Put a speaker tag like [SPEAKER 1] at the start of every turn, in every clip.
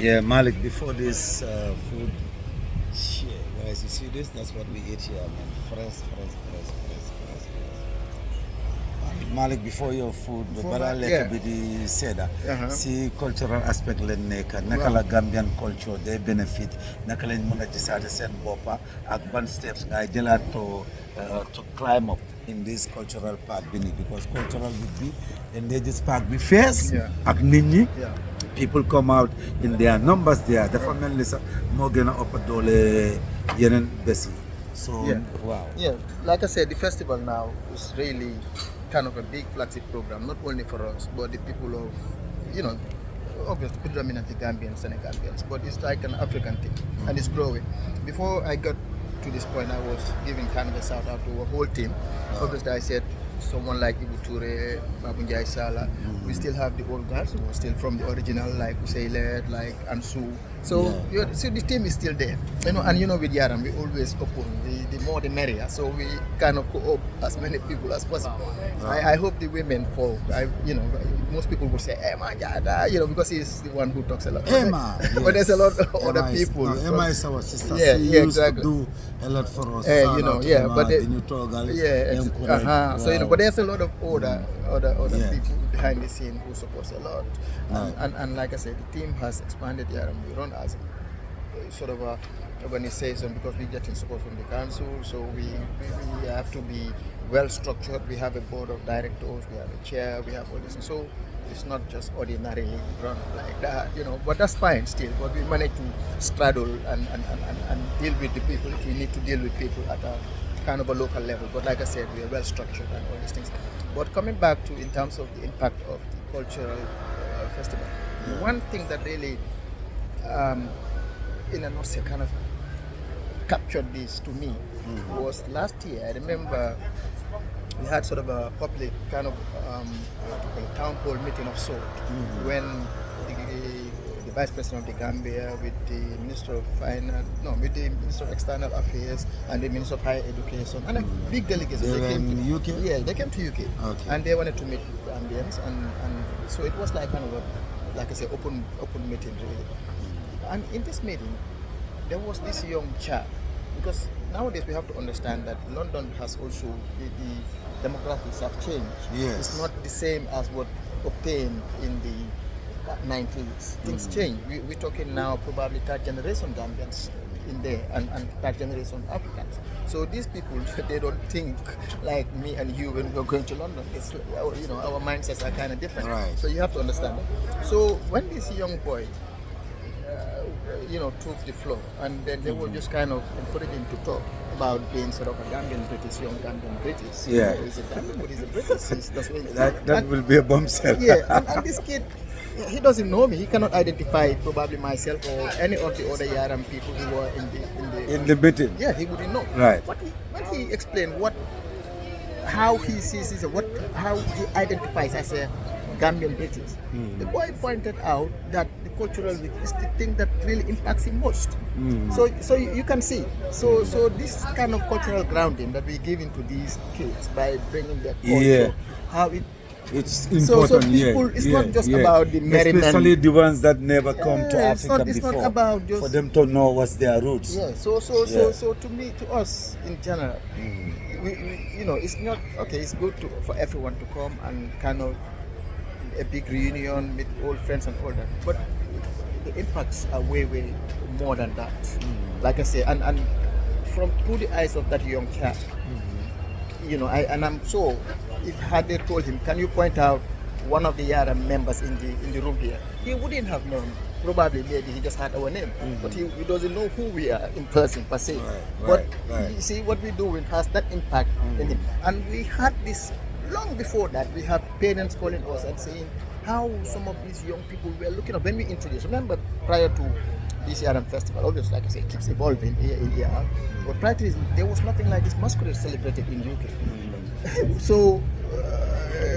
[SPEAKER 1] Yeah, Malik, before this food, shit, guys, you see this? That's what we eat here, man. Malik, before your food,
[SPEAKER 2] Before
[SPEAKER 1] bala
[SPEAKER 2] my-
[SPEAKER 1] lek
[SPEAKER 2] yeah.
[SPEAKER 1] bi di seda.
[SPEAKER 2] Uh-huh.
[SPEAKER 1] Si cultural aspect len nekk, naka la Gambian culture they benefit, naka lañ mën a gisaate seen boppa ak ban steps ngay jëlaat to climb up in this cultural part bi nii because cultural bi then they just park bi fees
[SPEAKER 2] Yeah.
[SPEAKER 1] ak nit ñi.
[SPEAKER 2] Yeah.
[SPEAKER 1] People come out in their numbers there dafa mel ni sax moo gën a ëpp doole yeneen bés yi so
[SPEAKER 2] Yeah.
[SPEAKER 1] wow.
[SPEAKER 2] Yeah, like I said, the festival now is really kind of a big flagship program, not only for us, but the people of, obviously predominantly Gambians and Senegambians, but it's like an African thing, and it's growing. Before I got to this point, I was giving kind of a shout out to a whole team. Obviously, I said someone like Ibu Ture, Babu Njai Sala. We still have the old guys who are still from the original, like Usailet, like Ansu. So, so the team is still there, and with Yaram, we always open. The more the merrier. So we kind of co-op as many people as possible. I hope the women folk, most people will say Emma, because he's the one who talks a lot.
[SPEAKER 1] Emma,
[SPEAKER 2] But there's a lot of
[SPEAKER 1] Emma
[SPEAKER 2] other people.
[SPEAKER 1] Emma is our sister.
[SPEAKER 2] Yeah,
[SPEAKER 1] She
[SPEAKER 2] yeah,
[SPEAKER 1] used
[SPEAKER 2] exactly.
[SPEAKER 1] to do a lot for us.
[SPEAKER 2] But
[SPEAKER 1] the new Togal,
[SPEAKER 2] So but there's a lot of other
[SPEAKER 1] Yeah.
[SPEAKER 2] people behind the scene who support a lot,
[SPEAKER 1] Right.
[SPEAKER 2] and like I said, the team has expanded here, and we run as a sort of a organization because we're getting support from the council. So we have to be well structured. We have a board of directors, we have a chair, we have all this. So it's not just ordinarily run like that, But that's fine still. But we manage to straddle and deal with the people if we need to deal with people at a kind of a local level. But like I said, we are well structured and all these things. But coming back to in terms of the impact of the cultural festival, one thing that really, in a nutshell, kind of captured this to me was last year. I remember we had sort of a public kind of town hall meeting of sort when the Vice President of the Gambia with the Minister of Finance, with the Minister of External Affairs and the Minister of Higher Education and a big delegation.
[SPEAKER 1] They were in UK?
[SPEAKER 2] Yeah, they came to UK.
[SPEAKER 1] Okay.
[SPEAKER 2] And they wanted to meet Gambians and so it was like kind of a, like I say, open meeting really. And in this meeting, there was this young chap, because nowadays we have to understand that London has also, the demographics have changed.
[SPEAKER 1] Yes.
[SPEAKER 2] It's not the same as what obtained in the 90s. Things change. We're talking now probably third generation Gambians in there and third generation Africans. So these people, they don't think like me and you when we're going to London. It's, our mindsets are kind of different.
[SPEAKER 1] Right.
[SPEAKER 2] So you have to understand that. So when this young boy took the floor, and then they were just kind of encouraging him to talk about being sort of a Gambian British, young Gambian British.
[SPEAKER 1] Yeah.
[SPEAKER 2] He's a Gambian, but he's a British. That's what
[SPEAKER 1] that will be a bombshell.
[SPEAKER 2] yeah, and this kid, he doesn't know me. He cannot identify probably myself or any of the other Yaram people who were
[SPEAKER 1] in the meeting.
[SPEAKER 2] Yeah, he wouldn't know.
[SPEAKER 1] Right.
[SPEAKER 2] But when he explained how he sees how he identifies as a Gambian British, the boy pointed out that the cultural week is the thing that really impacts him most. So you can see. So this kind of cultural grounding that we give into these kids by bringing their culture, how
[SPEAKER 1] it's
[SPEAKER 2] so
[SPEAKER 1] important.
[SPEAKER 2] people, it's not just about the merriment.
[SPEAKER 1] Especially the ones that never come to
[SPEAKER 2] it's
[SPEAKER 1] Africa
[SPEAKER 2] not
[SPEAKER 1] before.
[SPEAKER 2] about just
[SPEAKER 1] for them to know what's their roots.
[SPEAKER 2] Yeah. So to me, to us in general, we it's not okay. It's good for everyone to come and kind of a big reunion with old friends and all that. But the impacts are way more than that. Like I say, and from through the eyes of that young chap, I'm sure if had they told him, can you point out one of the Yara members in the room here, he wouldn't have known. Probably maybe he just had our name, but he doesn't know who we are in person per se. But you see, what we do, it has that impact in him. And we had this long before that. We have parents calling us and saying how some of these young people were looking up when we introduced. Remember, prior to this Yaram festival, obviously, like I say, it keeps evolving here in ER. But prior to this, there was nothing like this masquerade celebrated in UK. So.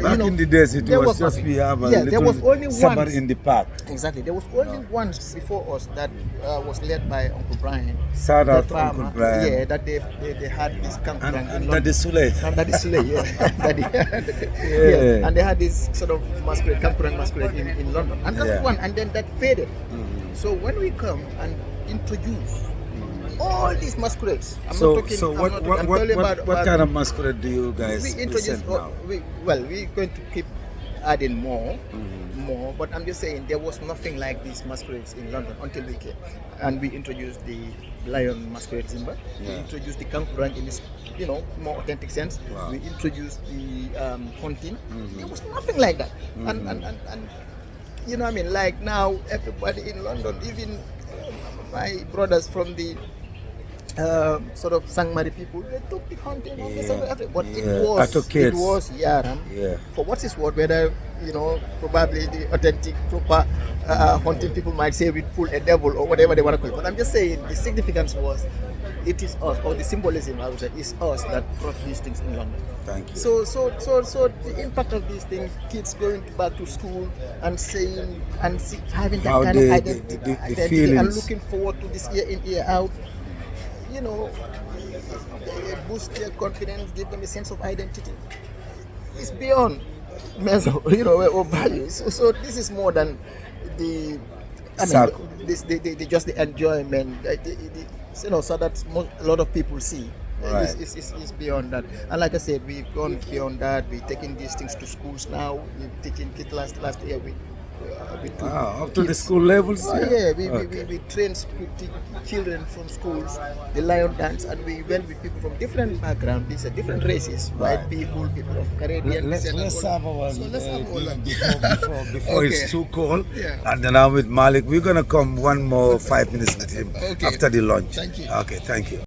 [SPEAKER 1] Back in the days, it was just we have a
[SPEAKER 2] there was only
[SPEAKER 1] summer
[SPEAKER 2] once
[SPEAKER 1] in the park.
[SPEAKER 2] Exactly. There was only once before us that was led by Uncle Brian.
[SPEAKER 1] Shout out
[SPEAKER 2] the
[SPEAKER 1] to Uncle Brian.
[SPEAKER 2] Yeah, that they had this kankurang in
[SPEAKER 1] And
[SPEAKER 2] London.
[SPEAKER 1] Daddy Sule.
[SPEAKER 2] And Daddy Sule, yeah. And they had this sort of masquerade, kankurang masquerade in London. And that's one. And then that faded. So when we come and introduce all these masquerades, I'm
[SPEAKER 1] So,
[SPEAKER 2] not talking.
[SPEAKER 1] so
[SPEAKER 2] I'm
[SPEAKER 1] what,
[SPEAKER 2] not
[SPEAKER 1] what,
[SPEAKER 2] talking, I'm
[SPEAKER 1] what,
[SPEAKER 2] telling
[SPEAKER 1] what,
[SPEAKER 2] about,
[SPEAKER 1] what kind of masquerade do you guys
[SPEAKER 2] we introduce.
[SPEAKER 1] present now?
[SPEAKER 2] We're going to keep adding more, more. But I'm just saying there was nothing like these masquerades in London until we came, and we introduced the lion masquerade Zimba. We
[SPEAKER 1] Yeah.
[SPEAKER 2] introduced the kankurang in its, more authentic sense.
[SPEAKER 1] Wow.
[SPEAKER 2] We introduced the hunting. There was nothing like that, and you know what I mean. Like now, everybody in London, even my brothers from the sort of Sangmari people, they took the hunting on this and
[SPEAKER 1] Yeah,
[SPEAKER 2] everything. But
[SPEAKER 1] yeah. At the
[SPEAKER 2] it
[SPEAKER 1] kids.
[SPEAKER 2] was Yaram.
[SPEAKER 1] Yeah.
[SPEAKER 2] For what is what, whether probably the authentic proper hunting people might say we pull a devil or whatever they want to call it. But I'm just saying the significance was it is us, or the symbolism I would say is us that brought these things in London.
[SPEAKER 1] Thank you.
[SPEAKER 2] So the impact of these things, kids going back to school and saying and having that
[SPEAKER 1] How
[SPEAKER 2] kind
[SPEAKER 1] the-
[SPEAKER 2] of identity,
[SPEAKER 1] the
[SPEAKER 2] identity and
[SPEAKER 1] feelings.
[SPEAKER 2] looking forward to this year in year out. Boost their confidence, give them a sense of identity. It's beyond measure, or values. So this is more than the.
[SPEAKER 1] Circle.
[SPEAKER 2] Just the enjoyment. So that's a lot of people see.
[SPEAKER 1] Right.
[SPEAKER 2] It's beyond that. And like I said, we've gone beyond that. We're taking these things to schools now. We're teaching kids last year. We took
[SPEAKER 1] Wow, up to the
[SPEAKER 2] kids.
[SPEAKER 1] school levels?
[SPEAKER 2] Oh, yeah, we
[SPEAKER 1] Okay.
[SPEAKER 2] trained children from schools, the lion dance, and we went with people from different backgrounds. These are different races,
[SPEAKER 1] Right.
[SPEAKER 2] white people, people of Caribbean
[SPEAKER 1] Let's
[SPEAKER 2] descent, and all
[SPEAKER 1] have
[SPEAKER 2] that.
[SPEAKER 1] our
[SPEAKER 2] So let's have all that.
[SPEAKER 1] before
[SPEAKER 2] Okay.
[SPEAKER 1] it's too cold.
[SPEAKER 2] Yeah.
[SPEAKER 1] And then I'm with Malik. We're gonna come one more 5 minutes with him
[SPEAKER 2] Okay.
[SPEAKER 1] after the lunch.
[SPEAKER 2] Thank you.
[SPEAKER 1] Okay, thank you.